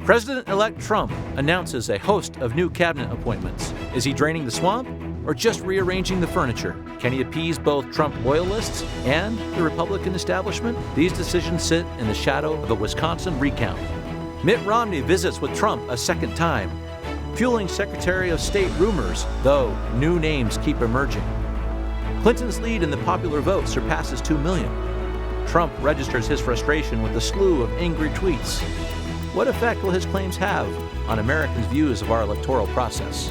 President-elect Trump announces a host of new cabinet appointments. Is he draining the swamp or just rearranging the furniture? Can he appease both Trump loyalists and the Republican establishment? These decisions sit in the shadow of a Wisconsin recount. Mitt Romney visits with Trump a second time, fueling Secretary of State rumors, though new names keep emerging. Clinton's lead in the popular vote surpasses 2 million. Trump registers his frustration with a slew of angry tweets. What effect will his claims have on Americans' views of our electoral process?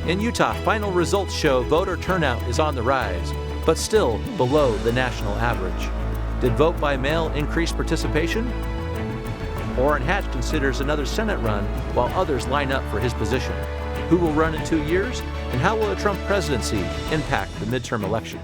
In Utah, final results show voter turnout is on the rise, but still below the national average. Did vote by mail increase participation? Orrin Hatch considers another Senate run while others line up for his position. Who will run in 2 years? And how will a Trump presidency impact the midterm election?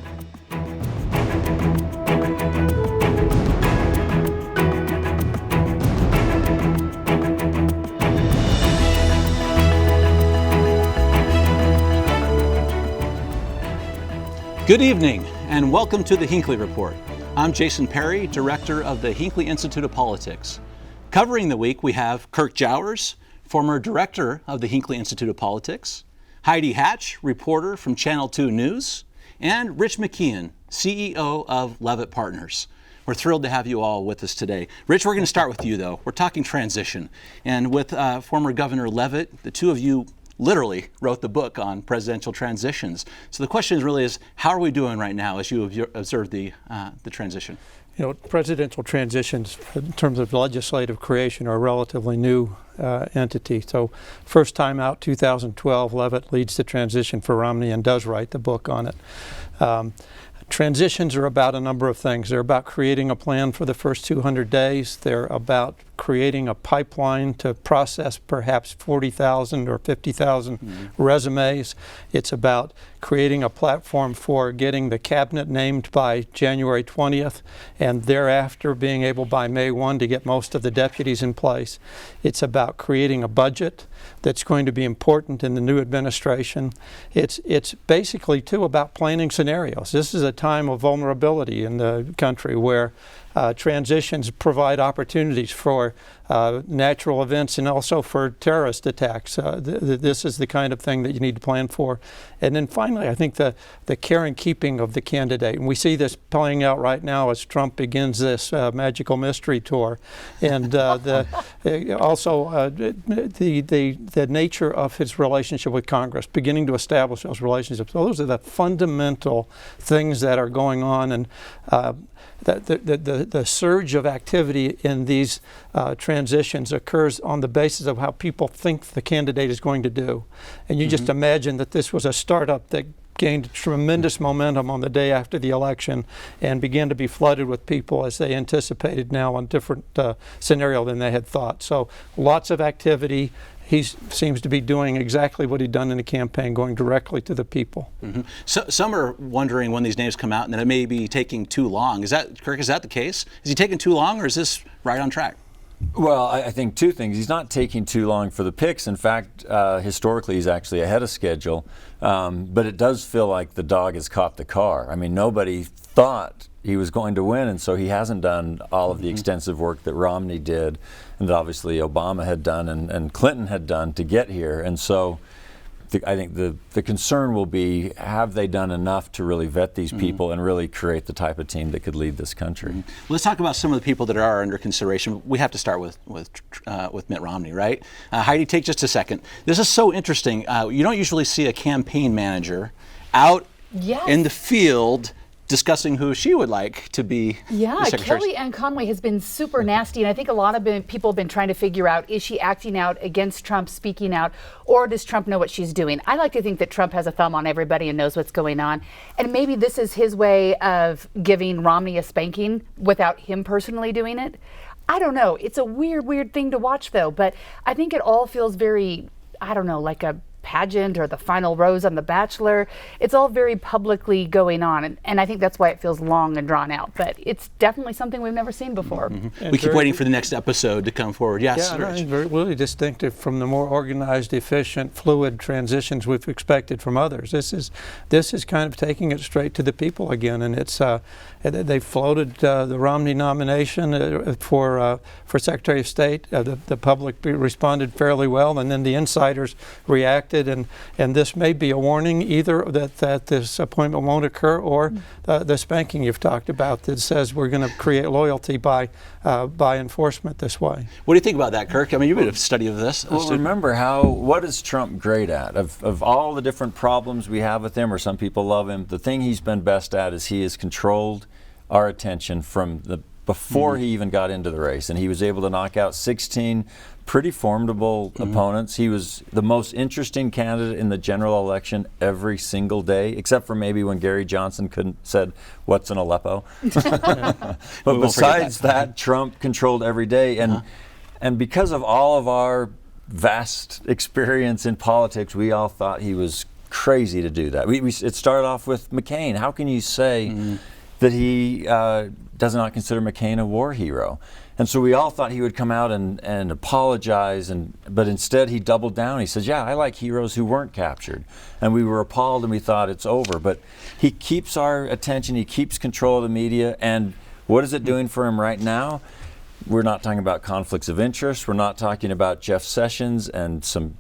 Good evening, and welcome to the Hinckley Report. I'm Jason Perry, director of the Hinckley Institute of Politics. Covering the week, we have Kirk Jowers, former director of the Hinckley Institute of Politics, Heidi Hatch, reporter from Channel 2 News, and Rich McKeon, CEO of Levitt Partners. We're thrilled to have you all with us today. Rich, we're going to start with you, though. We're talking transition. And with former Governor Levitt, the two of you literally wrote the book on presidential transitions. So the question really is, how are we doing right now as you observe the transition? You know, presidential transitions in terms of legislative creation are a relatively new entity. So first time out, 2012, Levitt leads the transition for Romney and does write the book on it. Transitions are about a number of things. They're about creating a plan for the first 200 days. They're about creating a pipeline to process perhaps 40,000 or 50,000 resumes. It's about creating a platform for getting the cabinet named by January 20th and thereafter being able by May 1 to get most of the deputies in place. It's about creating a budget that's going to be important in the new administration. It's basically, too, about planning scenarios. This is a time of vulnerability in the country where transitions provide opportunities for natural events and also for terrorist attacks. This is the kind of thing that you need to plan for. And then finally, I think the care and keeping of the candidate. And we see this playing out right now as Trump begins this magical mystery tour. And also the nature of his relationship with Congress, beginning to establish those relationships. So those are the fundamental things that are going on. And the surge of activity in these transitions occurs on the basis of how people think the candidate is going to do. And you just imagine that this was a startup that gained tremendous momentum on the day after the election and began to be flooded with people as they anticipated now on different scenario than they had thought. So lots of activity. He seems to be doing exactly what he'd done in the campaign, going directly to the people. So some are wondering when these names come out and that it may be taking too long. Is that, Kirk, is that the case? Is he taking too long, or is this right on track? Well, I think two things. He's not taking too long for the picks. In fact, historically, he's actually ahead of schedule. But it does feel like the dog has caught the car. I mean, nobody thought he was going to win, and so he hasn't done all of the extensive work that Romney did and that obviously Obama had done and Clinton had done to get here. And so I think the concern will be, have they done enough to really vet these people and really create the type of team that could lead this country? Let's talk about some of the people that are under consideration. We have to start with Mitt Romney, right? Heidi, take just a second. This is so interesting. You don't usually see a campaign manager out in the field discussing who she would like to be the Secretary. Kellyanne Conway has been super nasty, and I think a lot of people have been trying to figure out, is she acting out against Trump, speaking out, or does Trump know what she's doing? I like to think that Trump has a thumb on everybody and knows what's going on, and maybe this is his way of giving Romney a spanking without him personally doing it. I don't know. It's a weird thing to watch, though, but I think it all feels very, I don't know, like a pageant or the final rose on The Bachelor. It's all very publicly going on, and I think that's why it feels long and drawn out. But it's definitely something we've never seen before. We keep waiting for the next episode to come forward. Yes, Yeah, it's very really distinctive from the more organized, efficient, fluid transitions we've expected from others. This is kind of taking it straight to the people again, and it's they floated the Romney nomination for Secretary of State. The public responded fairly well, and then the insiders reacted, and this may be a warning either that this appointment won't occur, or the spanking you've talked about that says we're going to create loyalty by enforcement this way. What do you think about that, Kirk? I mean, you've been a study of this. Well, remember what is Trump great at? Of all the different problems we have with him, or some people love him, the thing he's been best at is he has controlled our attention from before he even got into the race, and he was able to knock out 16 pretty formidable opponents. He was the most interesting candidate in the general election every single day, except for maybe when Gary Johnson said, "What's in Aleppo?" But besides that, Trump controlled every day, and because of all of our vast experience in politics, we all thought he was crazy to do that. It started off with McCain. How can you say that he does not consider McCain a war hero? And so we all thought he would come out and apologize, but instead he doubled down. He says, yeah, I like heroes who weren't captured. And we were appalled and we thought it's over. But he keeps our attention, he keeps control of the media, and what is it doing for him right now? We're not talking about conflicts of interest. We're not talking about Jeff Sessions and some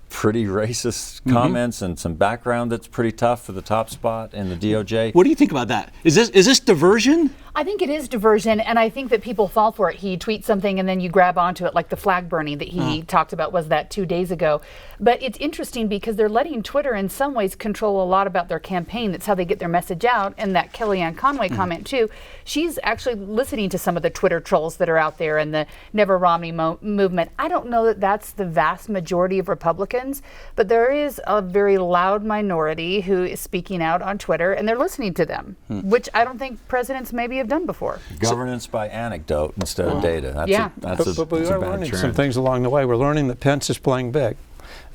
pretty racist comments and some background that's pretty tough for the top spot in the DOJ. What do you think about that? Is this diversion? I think it is diversion, and I think that people fall for it. He tweets something and then you grab onto it, like the flag burning that he talked about, was that 2 days ago. But it's interesting because they're letting Twitter in some ways control a lot about their campaign. That's how they get their message out. And that Kellyanne Conway comment too, she's actually listening to some of the Twitter trolls that are out there and the Never Romney movement. I don't know that that's the vast majority of Republicans, but there is a very loud minority who is speaking out on Twitter, and they're listening to them, which I don't think presidents maybe have done before. Governance by anecdote instead of data. But we are learning some things along the way. We're learning that Pence is playing big,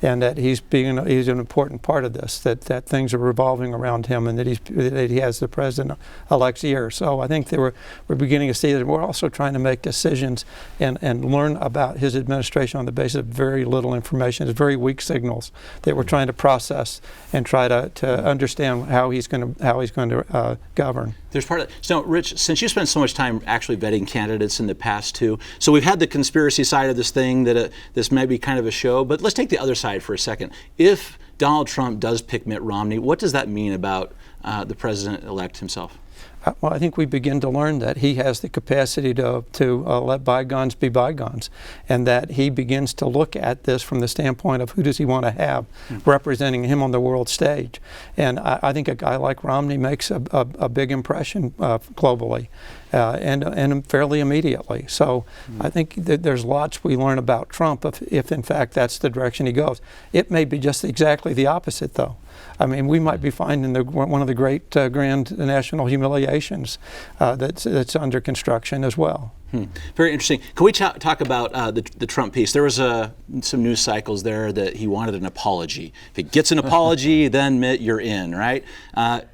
and that he's an important part of this, that things are revolving around him, and that he has the president-elect's ear. So I think that we're beginning to see that we're also trying to make decisions and learn about his administration on the basis of very little information. It's very weak signals that we're trying to process and try to understand how he's going to govern. There's part of it. So, Rich, since you spent so much time actually vetting candidates in the past too, so we've had the conspiracy side of this thing, that this may be kind of a show, but let's take the other side for a second. If Donald Trump does pick Mitt Romney, what does that mean about the president-elect himself? Well, I think we begin to learn that he has the capacity to let bygones be bygones, and that he begins to look at this from the standpoint of who does he want to have representing him on the world stage. And I think a guy like Romney makes a big impression globally and fairly immediately. So I think that there's lots we learn about Trump if in fact that's the direction he goes. It may be just exactly the opposite, though. I mean, we might be finding one of the great grand national humiliations that's under construction as well. Very interesting. Can we talk about the Trump piece? There was some news cycles there that he wanted an apology. If he gets an apology, then Mitt, you're in, right?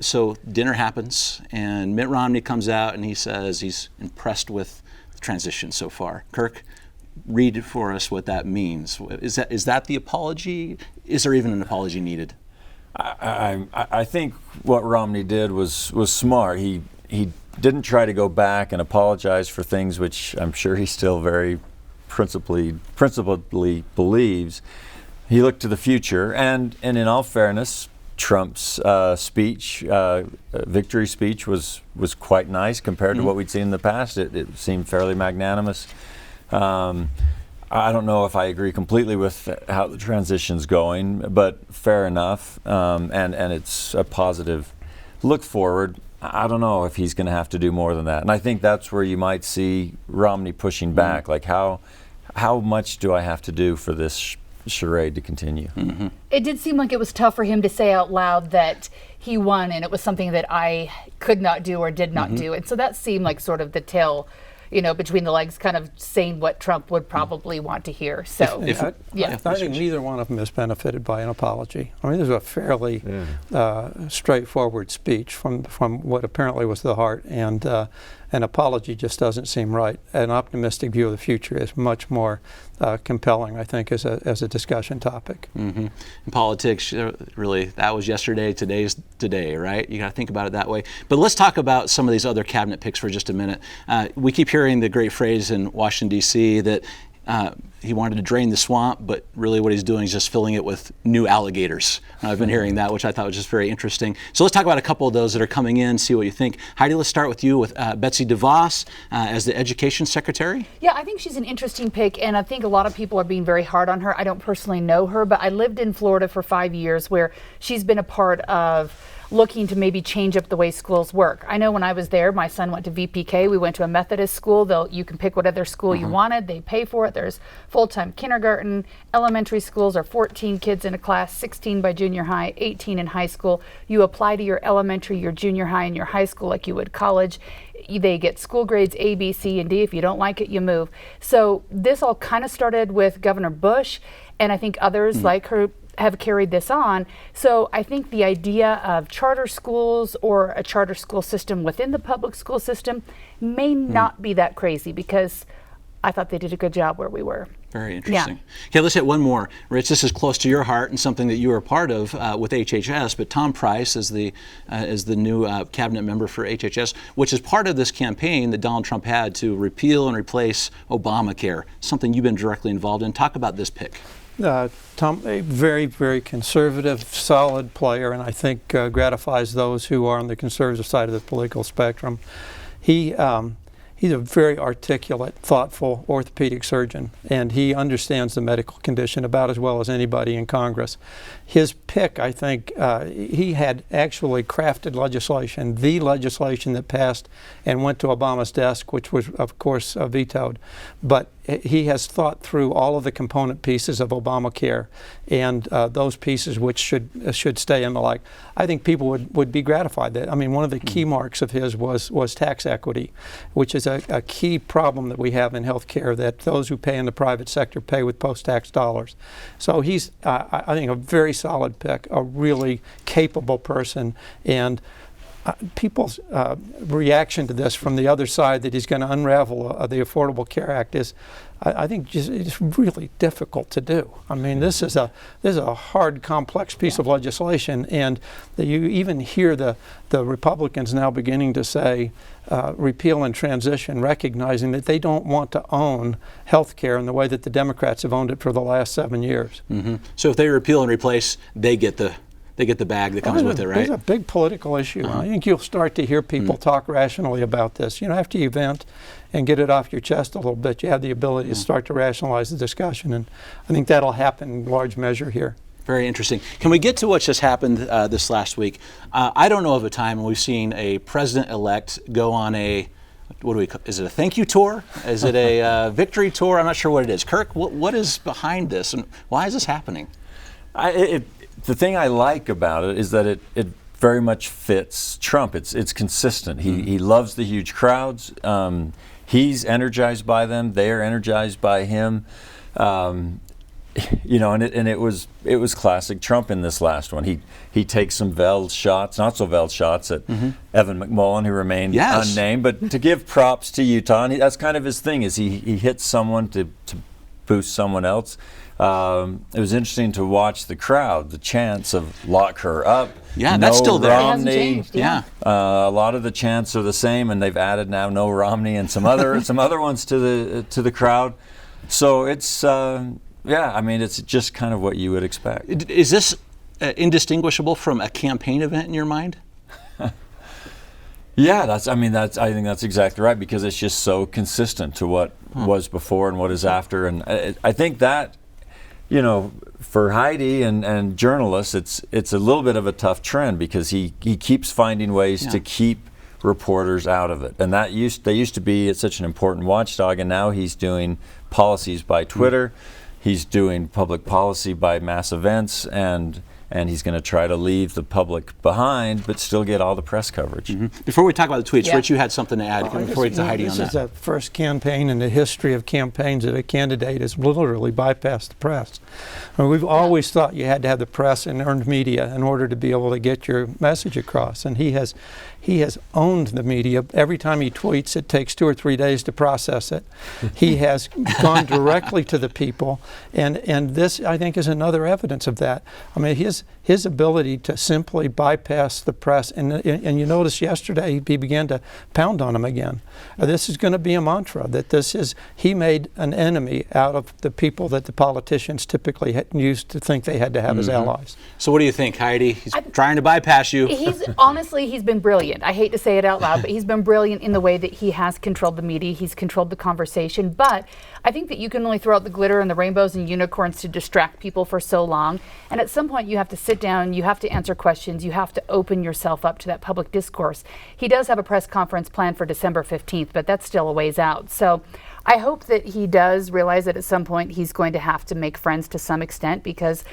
So dinner happens, and Mitt Romney comes out and he says he's impressed with the transition so far. Kirk, read for us what that means. Is that the apology? Is there even an apology needed? I think what Romney did was smart. He didn't try to go back and apologize for things which I'm sure he still very principally believes. He looked to the future, and in all fairness, Trump's victory speech was quite nice compared to what we'd seen in the past. It seemed fairly magnanimous. I don't know if I agree completely with how the transition's going, but fair enough, and it's a positive look forward. I don't know if he's going to have to do more than that, and I think that's where you might see Romney pushing back. Like, how much do I have to do for this charade to continue? It did seem like it was tough for him to say out loud that he won, and it was something that I could not do or did not do, and so that seemed like sort of the between the legs, kind of saying what Trump would probably want to hear. So, I think neither one of them is benefited by an apology. I mean, this is a fairly straightforward speech from what apparently was the heart, and an apology just doesn't seem right. An optimistic view of the future is much more compelling, I think, as a discussion topic. In politics, really, that was yesterday, today's today, right? You got to think about it that way. But let's talk about some of these other cabinet picks for just a minute. We keep hearing the great phrase in Washington, D.C. that he wanted to drain the swamp, but really what he's doing is just filling it with new alligators. I've been hearing that, which I thought was just very interesting. So let's talk about a couple of those that are coming in, see what you think. Heidi, let's start with you with Betsy DeVos as the Education Secretary. Yeah, I think she's an interesting pick, and I think a lot of people are being very hard on her. I don't personally know her, but I lived in Florida for 5 years where she's been a part of looking to maybe change up the way schools work. I know when I was there, my son went to VPK. We went to a Methodist school. You can pick whatever school you wanted. They pay for it. There's full-time kindergarten. Elementary schools are 14 kids in a class, 16 by junior high, 18 in high school. You apply to your elementary, your junior high, and your high school like you would college. They get school grades A, B, C, and D. If you don't like it, you move. So this all kind of started with Governor Bush, and I think others like her have carried this on. So I think the idea of charter schools or a charter school system within the public school system may not be that crazy, because I thought they did a good job where we were. Very interesting. Okay, let's hit one more. Rich, this is close to your heart and something that you were a part of with HHS, but Tom Price is the new cabinet member for HHS, which is part of this campaign that Donald Trump had to repeal and replace Obamacare, something you've been directly involved in. Talk about this pick. Tom, a very, very conservative, solid player, and I think gratifies those who are on the conservative side of the political spectrum. He's a very articulate, thoughtful orthopedic surgeon, and he understands the medical condition about as well as anybody in Congress. His pick, I think, he had actually crafted legislation, the legislation that passed and went to Obama's desk, which was, of course, vetoed. But he has thought through all of the component pieces of Obamacare and those pieces which should stay in the like. I think people would be gratified that. I mean, one of the key marks of his was tax equity, which is a key problem that we have in healthcare, that those who pay in the private sector pay with post-tax dollars. So he's, I think, a very solid pick, a really capable person, and people's reaction to this from the other side, that he's going to unravel the Affordable Care Act, is, I think, it's really difficult to do. I mean, this is a hard, complex piece of legislation, and that you even hear the Republicans now beginning to say repeal and transition, recognizing that they don't want to own health care in the way that the Democrats have owned it for the last 7 years. So if they repeal and replace, they get the bag that comes with it, right? It's a big political issue. I think you'll start to hear people talk rationally about this. You know, after you vent and get it off your chest a little bit, you have the ability to start to rationalize the discussion, and I think that'll happen in large measure here. Very interesting. Can we get to what just happened this last week? I don't know of a time when we've seen a president-elect go on is it a thank you tour? Is it a victory tour? I'm not sure what it is. Kirk, what is behind this, and why is this happening? The thing I like about it is that it very much fits Trump. It's consistent. He loves the huge crowds. He's energized by them. They are energized by him. You know, and it was classic Trump in this last one. He takes some veiled shots, not so veiled shots, at Evan McMullen, who remained unnamed. But to give props to Utah, and that's kind of his thing, is he hits someone to boost someone else. It was interesting to watch the crowd, the chants of lock her up. Yeah, that's still there. Romney. It hasn't changed, yeah. A lot of the chants are the same, and they've added now no Romney and some other ones to the crowd. So it's I mean, it's just kind of what you would expect. Is this indistinguishable from a campaign event in your mind? Yeah, I think that's exactly right, because it's just so consistent to what was before and what is after, and I think that, you know, for Heidi and journalists, it's a little bit of a tough trend, because he keeps finding ways to keep reporters out of it, and they used to be such an important watchdog, and now he's doing policies by Twitter, he's doing public policy by mass events, and and he's going to try to leave the public behind, but still get all the press coverage. Before we talk about the tweets, Yeah. Rich, you had something to add before we get to Heidi on that. This is the first campaign in the history of campaigns that a candidate has literally bypassed the press. I mean, we've always thought you had to have the press and earned media in order to be able to get your message across, and he has owned the media. Every time he tweets, it takes 2 or 3 days to process it. He has gone directly to the people, and this, I think, is another evidence of that. I mean, his ability to simply bypass the press, and you notice yesterday he began to pound on them again. This is going to be a mantra, that he made an enemy out of the people that the politicians typically used to think they had to have as allies. So what do you think, Heidi? He's trying to bypass you. He's been brilliant. I hate to say it out loud, but he's been brilliant in the way that he has controlled the media. He's controlled the conversation. But I think that you can only throw out the glitter and the rainbows and unicorns to distract people for so long. And at some point you have to sit down, you have to answer questions, you have to open yourself up to that public discourse. He does have a press conference planned for December 15th, but that's still a ways out. So I hope that he does realize that at some point he's going to have to make friends to some extent, because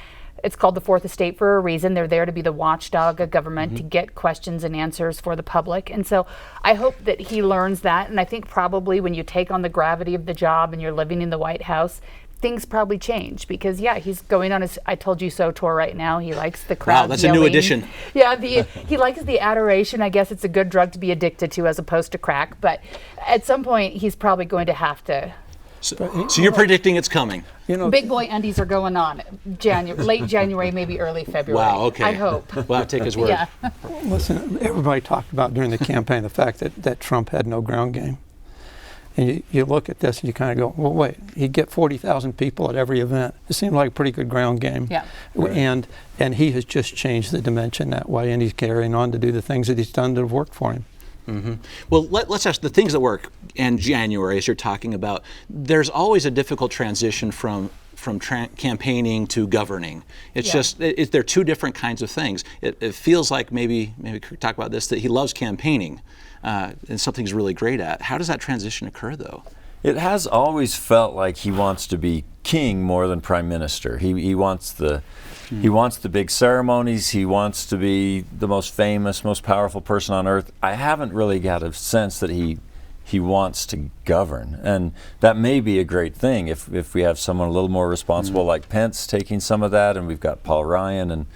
it's called the Fourth Estate for a reason. They're there to be the watchdog of government, to get questions and answers for the public. And so I hope that he learns that. And I think probably when you take on the gravity of the job and you're living in the White House, things probably change, because he's going on his I told you so tour right now. He likes the crowd. Wow, that's yelling. a new addition. Yeah, he likes the adoration. I guess it's a good drug to be addicted to as opposed to crack. But at some point he's probably going to have to. So you're predicting it's coming. Big boy undies are going on late January, maybe early February. Wow, okay. I hope. We'll have to take his word. Yeah. Listen, everybody talked about during the campaign the fact that Trump had no ground game. And you look at this and you kind of go, well, wait, he'd get 40,000 people at every event. It seemed like a pretty good ground game. Yeah. And he has just changed the dimension that way, and he's carrying on to do the things that he's done that have worked for him. Well, let's ask the things that work in January, as you're talking about. There's always a difficult transition from campaigning to governing. It's just they're two different kinds of things. It feels like maybe we could talk about this, that he loves campaigning and something he's really great at. How does that transition occur, though? It has always felt like he wants to be king more than prime minister. He wants the big ceremonies. He wants to be the most famous, most powerful person on earth. I haven't really got a sense that he wants to govern, and that may be a great thing if we have someone a little more responsible like Pence taking some of that, and we've got Paul Ryan and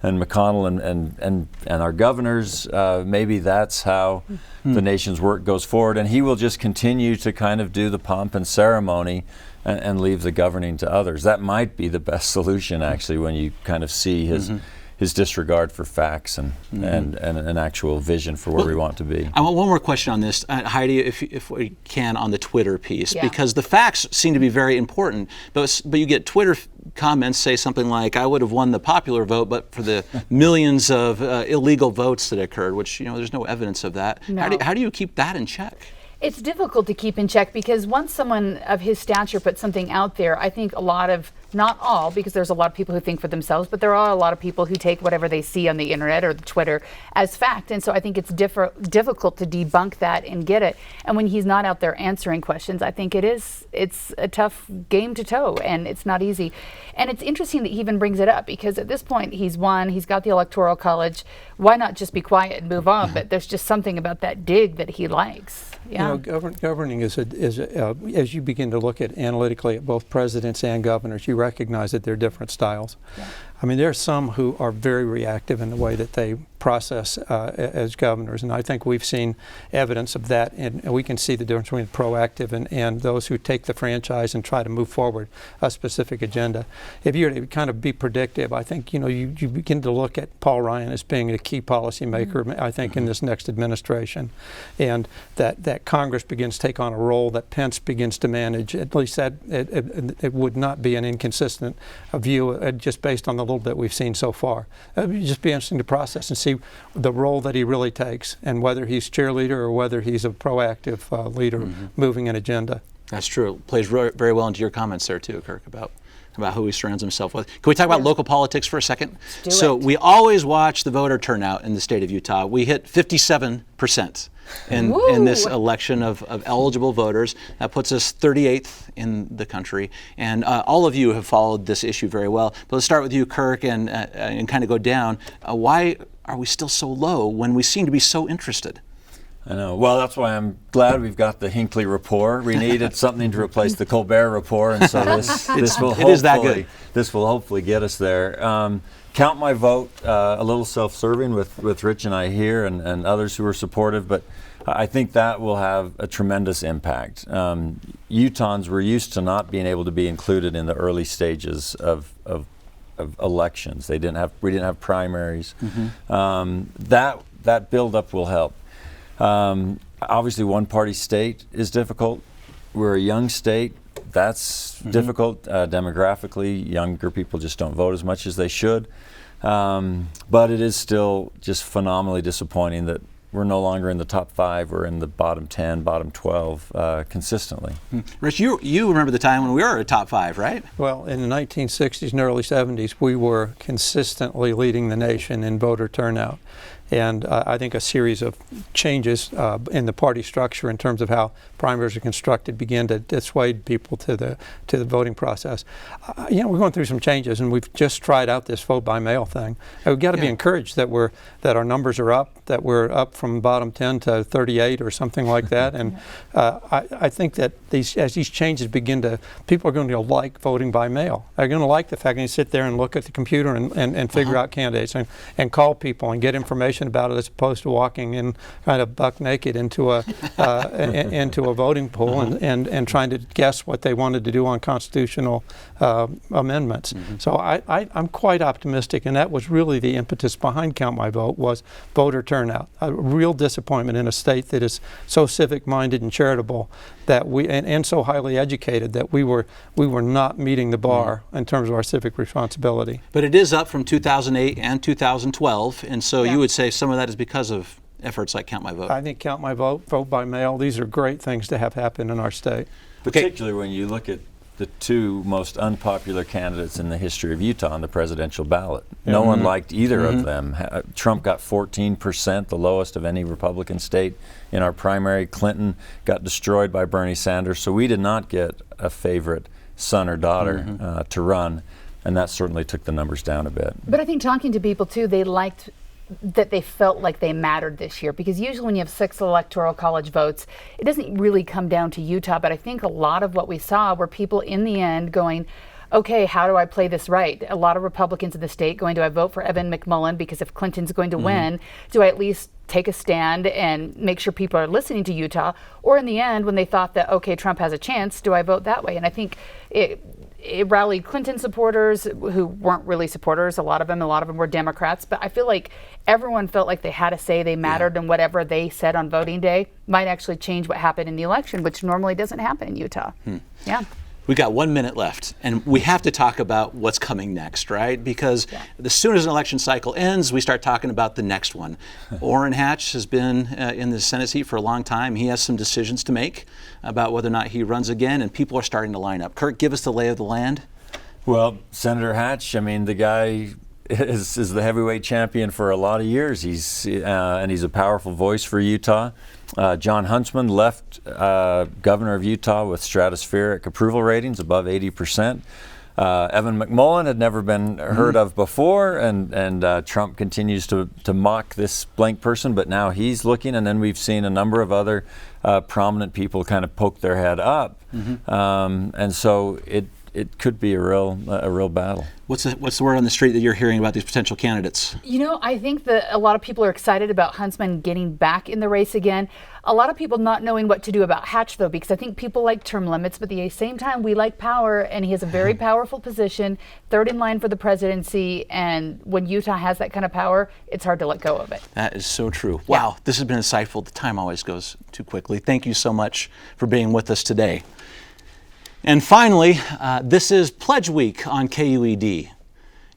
McConnell and our governors. Maybe that's how the nation's work goes forward, and he will just continue to kind of do the pomp and ceremony and leave the governing to others. That might be the best solution, actually, when you kind of see his disregard for facts and an actual vision for where we want to be. I want one more question on this, Heidi, if we can, on the Twitter piece, Yeah. because the facts seem to be very important, but you get Twitter comments say something like, I would have won the popular vote, but for the millions of illegal votes that occurred, which, there's no evidence of that. No. How do you keep that in check? It's difficult to keep in check, because once someone of his stature puts something out there, I think not all, because there's a lot of people who think for themselves, but there are a lot of people who take whatever they see on the internet or the Twitter as fact. And so I think it's difficult to debunk that and get it. And when he's not out there answering questions, I think it's a tough game to toe, and it's not easy. And it's interesting that he even brings it up, because at this point he's won, he's got the Electoral College. Why not just be quiet and move on? But there's just something about that dig that he likes. Yeah. Governing is as you begin to look at analytically at both presidents and governors, you recognize that they're different styles. Yeah. I mean, there are some who are very reactive in the way that they process as governors, and I think we've seen evidence of that, and we can see the difference between proactive and those who take the franchise and try to move forward a specific agenda. If you're to kind of be predictive, I think you begin to look at Paul Ryan as being a key policymaker, I think, in this next administration, and that Congress begins to take on a role that Pence begins to manage. At least that it would not be an inconsistent view just based on the little bit we've seen so far. It would just be interesting to process and see the role that he really takes, and whether he's cheerleader or whether he's a proactive leader moving an agenda. That's true. It plays very well into your comments there too, Kirk, about who he surrounds himself with. Can we talk about local politics for a second? Do it. We always watch the voter turnout in the state of Utah. We hit 57%. in this election of eligible voters. That puts us 38th in the country. And all of you have followed this issue very well. But let's start with you, Kirk, and kind of go down. Why are we still so low when we seem to be so interested? I know. Well, that's why I'm glad we've got the Hinckley report. We needed something to replace the Colbert report, and so this will hopefully get us there. Count my vote, a little self-serving with Rich and I here and others who are supportive, but I think that will have a tremendous impact. Utahns were used to not being able to be included in the early stages of elections. We didn't have primaries. That buildup will help. Obviously, one-party state is difficult. We're a young state. That's difficult demographically. Younger people just don't vote as much as they should. But it is still just phenomenally disappointing that we're no longer in the top 5. We're in the bottom 10, bottom 12 consistently. Rich, you remember the time when we were a top 5, right? Well, in the 1960s and early 70s, we were consistently leading the nation in voter turnout. And I think a series of changes in the party structure in terms of how primaries are constructed began to dissuade people to the voting process. We're going through some changes, and we've just tried out this vote by mail thing. We've got to be encouraged that our numbers are up, that we're up from bottom 10 to 38 or something like that. And I think that as these changes begin people are going to like voting by mail. They're going to like the fact that you sit there and look at the computer and figure out candidates and call people and get information about it, as opposed to walking in kind of buck naked into a voting pool and trying to guess what they wanted to do on constitutional amendments. So I'm quite optimistic, and that was really the impetus behind Count My Vote, was voter turnout. A real disappointment in a state that is so civic-minded and charitable that and so highly educated that we were not meeting the bar in terms of our civic responsibility. But it is up from 2008 and 2012, and so you would say some of that is because of efforts like Count My Vote. I think Count My Vote, vote by mail, these are great things to have happen in our state. Particularly when you look at the 2 most unpopular candidates in the history of Utah on the presidential ballot. No one liked either of them. Trump got 14%, the lowest of any Republican state in our primary. Clinton got destroyed by Bernie Sanders. So we did not get a favorite son or daughter to run, and that certainly took the numbers down a bit. But I think talking to people too, they liked that they felt like they mattered this year, because usually when you have 6 electoral college votes, it doesn't really come down to Utah. But I think a lot of what we saw were people in the end going, okay, how do I play this right? A lot of Republicans in the state going, do I vote for Evan McMullin because if Clinton's going to win, do I at least take a stand and make sure people are listening to Utah? Or in the end, when they thought that, okay, Trump has a chance, do I vote that way? And I think it rallied Clinton supporters who weren't really supporters. A lot of them were Democrats. But I feel like everyone felt like they had a say, they mattered, and whatever they said on voting day might actually change what happened in the election, which normally doesn't happen in Utah. Yeah. We've got 1 minute left, and we have to talk about what's coming next, right? Because as soon as an election cycle ends, we start talking about the next one. Orrin Hatch has been in the Senate seat for a long time. He has some decisions to make about whether or not he runs again, and people are starting to line up. Kirk, give us the lay of the land. Well, Senator Hatch, I mean, the guy is the heavyweight champion for a lot of years. He's a powerful voice for Utah. John Huntsman left governor of Utah with stratospheric approval ratings above 80%. Evan McMullin had never been heard of before, and Trump continues to mock this blank person, but now he's looking, and then we've seen a number of other prominent people kind of poke their head up. And so it could be a real battle. What's the word on the street that you're hearing about these potential candidates? I think that a lot of people are excited about Huntsman getting back in the race again. A lot of people not knowing what to do about Hatch, though, because I think people like term limits, but at the same time, we like power, and he has a very powerful position, third in line for the presidency, and when Utah has that kind of power, it's hard to let go of it. That is so true. Wow, this has been insightful. The time always goes too quickly. Thank you so much for being with us today. And finally, this is Pledge Week on KUED.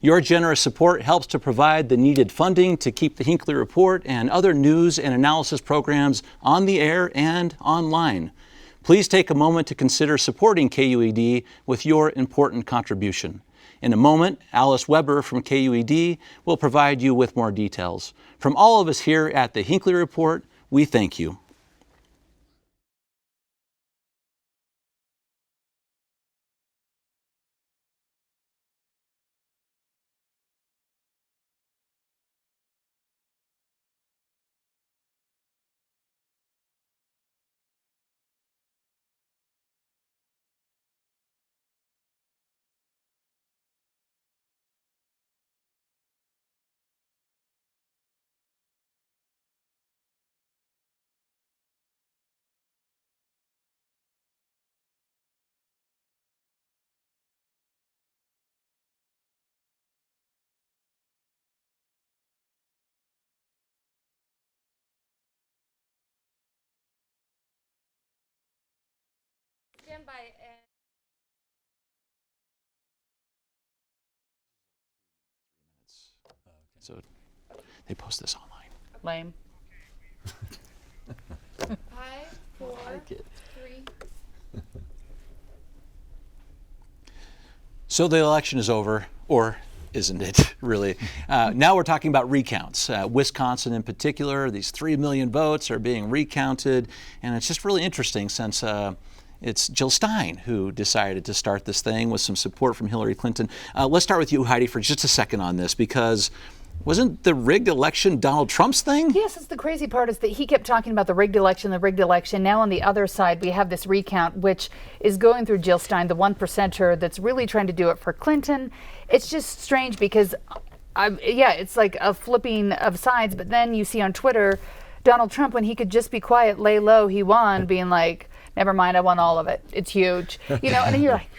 Your generous support helps to provide the needed funding to keep the Hinckley Report and other news and analysis programs on the air and online. Please take a moment to consider supporting KUED with your important contribution. In a moment, Alice Weber from KUED will provide you with more details. From all of us here at the Hinckley Report, we thank you. stand by. So they post this online. Lame. 5, 4, 3. So the election is over, or isn't it, really? Now we're talking about recounts. Wisconsin in particular, these 3 million votes are being recounted, and it's just really interesting since it's Jill Stein who decided to start this thing with some support from Hillary Clinton. Let's start with you, Heidi, for just a second on this, because wasn't the rigged election Donald Trump's thing? Yes, it's the crazy part is that he kept talking about the rigged election, the rigged election. Now on the other side, we have this recount, which is going through Jill Stein, the 1%er that's really trying to do it for Clinton. It's just strange because, it's like a flipping of sides. But then you see on Twitter, Donald Trump, when he could just be quiet, lay low, he won, being like, never mind, I won all of it. It's huge. And then you're like,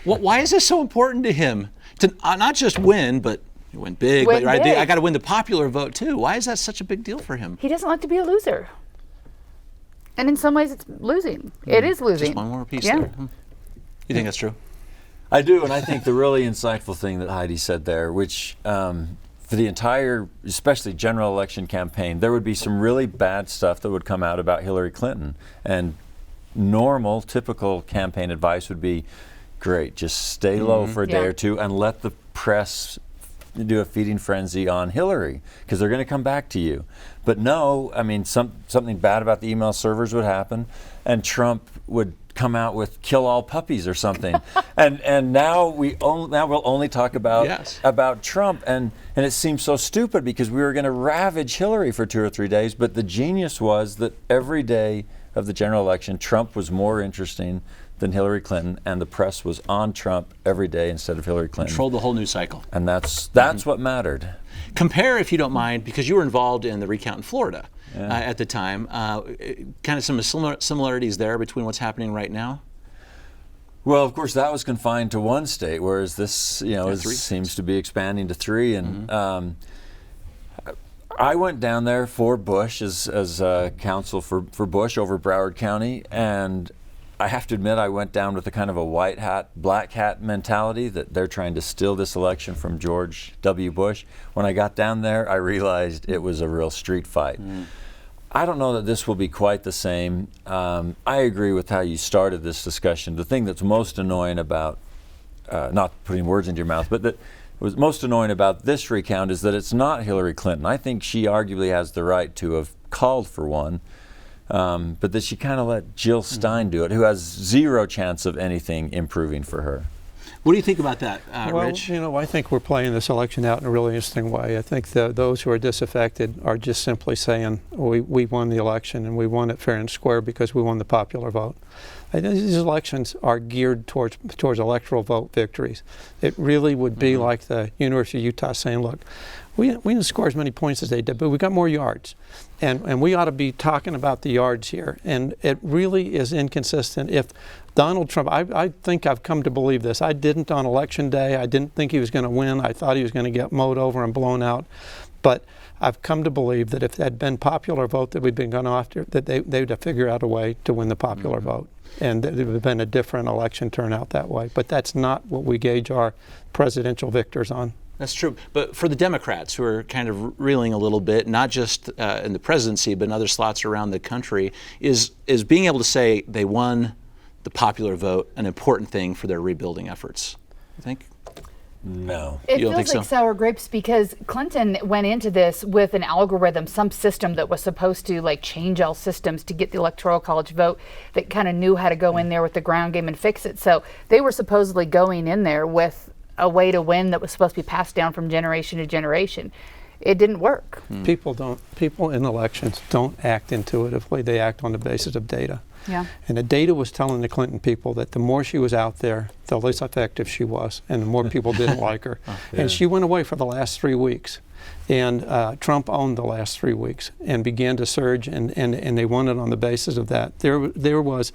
Why is this so important to him? To not just win, but win big, but right, big. I got to win the popular vote too. Why is that such a big deal for him? He doesn't like to be a loser. And in some ways, it's losing. It is losing. Just one more piece there. You think that's true? I do, and I think the really insightful thing that Heidi said there, which for the entire, especially general election campaign, there would be some really bad stuff that would come out about Hillary Clinton. And normal, typical campaign advice would be, great, just stay low for a day or two and let the press do a feeding frenzy on Hillary, because they're going to come back to you. But no, I mean, something bad about the email servers would happen, and Trump would come out with "kill all puppies" or something. and now we'll only talk about Trump, and it seems so stupid because we were going to ravage Hillary for 2 or 3 days. But the genius was that every day of the general election, Trump was more interesting than Hillary Clinton, and the press was on Trump every day instead of Hillary Clinton. Controlled the whole news cycle. And that's what mattered. Compare, if you don't mind, because you were involved in the recount in Florida at the time, kind of some similarities there between what's happening right now? Well, of course, that was confined to one state, whereas this, seems to be expanding to 3. And I went down there for Bush as counsel for Bush over Broward County, and I have to admit I went down with a kind of a white hat, black hat mentality that they're trying to steal this election from George W. Bush. When I got down there, I realized it was a real street fight. I don't know that this will be quite the same. I agree with how you started this discussion. The thing that's most annoying about, not putting words into your mouth, but that was most annoying about this recount is that it's not Hillary Clinton. I think she arguably has the right to have called for one. But that she kind of let Jill Stein do it, who has zero chance of anything improving for her. What do you think about that, Well, Rich? I think we're playing this election out in a really interesting way. I think those who are disaffected are just simply saying, we won the election and we won it fair and square because we won the popular vote. These elections are geared towards electoral vote victories. It really would be like the University of Utah saying, look, we didn't score as many points as they did, but we got more yards. And we ought to be talking about the yards here. And it really is inconsistent. If Donald Trump, I think I've come to believe this. I didn't on Election Day. I didn't think he was going to win. I thought he was going to get mowed over and blown out. But I've come to believe that if it had been popular vote that we've been going after, that they would have figured out a way to win the popular vote. And there would have been a different election turnout that way. But that's not what we gauge our presidential victors on. That's true. But for the Democrats who are kind of reeling a little bit, not just in the presidency, but in other slots around the country, is being able to say they won the popular vote an important thing for their rebuilding efforts? You think? No. It You don't feels think like so? sour grapes because Clinton went into this with an algorithm, some system that was supposed to like change all systems to get the Electoral College vote that kind of knew how to go in there with the ground game and fix it. So they were supposedly going in there with a way to win that was supposed to be passed down from generation to generation. It didn't work. People in elections don't act intuitively. They act on the basis of data. Yeah. And the data was telling the Clinton people that the more she was out there, the less effective she was, and the more people didn't like her. And she went away for the last 3 weeks. And Trump owned the last 3 weeks and began to surge, and they won it on the basis of that. There was